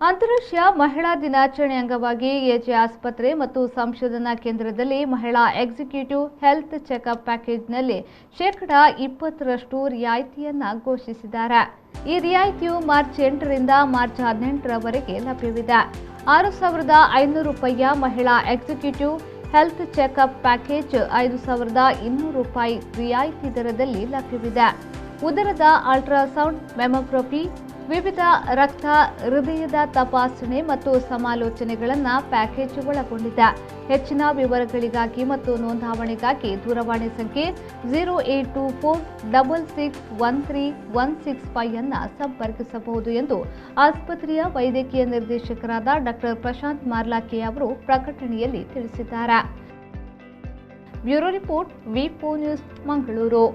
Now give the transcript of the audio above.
ಅಂತಾರಾಷ್ಟ್ರೀಯ ಮಹಿಳಾ ದಿನಾಚರಣೆ ಅಂಗವಾಗಿ ಎಜೆ ಆಸ್ಪತ್ರೆ ಮತ್ತು ಸಂಶೋಧನಾ ಕೇಂದ್ರದಲ್ಲಿ ಮಹಿಳಾ ಎಕ್ಸಿಕ್ಯೂಟಿವ್ ಹೆಲ್ತ್ ಚೆಕಪ್ ಪ್ಯಾಕೇಜ್ನಲ್ಲಿ ಶೇಕಡಾ 20ರಷ್ಟು ರಿಯಾಯಿತಿಯನ್ನು ಘೋಷಿಸಿದ್ದಾರೆ. ಈ ರಿಯಾಯಿತಿಯು ಮಾರ್ಚ್ 8ರಿಂದ ಮಾರ್ಚ್ 18ರವರೆಗೆ ಲಭ್ಯವಿದೆ. ₹6,500 ಮಹಿಳಾ ಎಕ್ಸಿಕ್ಯೂಟಿವ್ ಹೆಲ್ತ್ ಚೆಕಪ್ ಪ್ಯಾಕೇಜ್ ₹5,200 ರಿಯಾಯಿತಿ ದರದಲ್ಲಿ ಲಭ್ಯವಿದೆ. ಉದರದ ಅಲ್ಟ್ರಾಸೌಂಡ್, ಮೆಮೊಗ್ರಫಿ, ವಿವಿಧ ರಕ್ತ, ಹೃದಯದ ತಪಾಸಣೆ ಮತ್ತು ಸಮಾಲೋಚನೆಗಳನ್ನು ಪ್ಯಾಕೇಜ್ ಒಳಗೊಂಡಿದೆ. ಹೆಚ್ಚಿನ ವಿವರಗಳಿಗಾಗಿ ಮತ್ತು ನೋಂದಾವಣೆಗಾಗಿ ದೂರವಾಣಿ ಸಂಖ್ಯೆ 0824661365 ಅನ್ನು ಸಂಪರ್ಕಿಸಬಹುದು ಎಂದು ಆಸ್ಪತ್ರೆಯ ವೈದ್ಯಕೀಯ ನಿರ್ದೇಶಕರಾದ ಡಾ. ಪ್ರಶಾಂತ್ ಮಾರ್ಲಾಕೆ ಅವರು ಪ್ರಕಟಣೆಯಲ್ಲಿ ತಿಳಿಸಿದ್ದಾರೆ. ಬ್ಯೂರೋ ರಿಪೋರ್ಟ್, ವಿ4 ನ್ಯೂಸ್, ಮಂಗಳೂರು.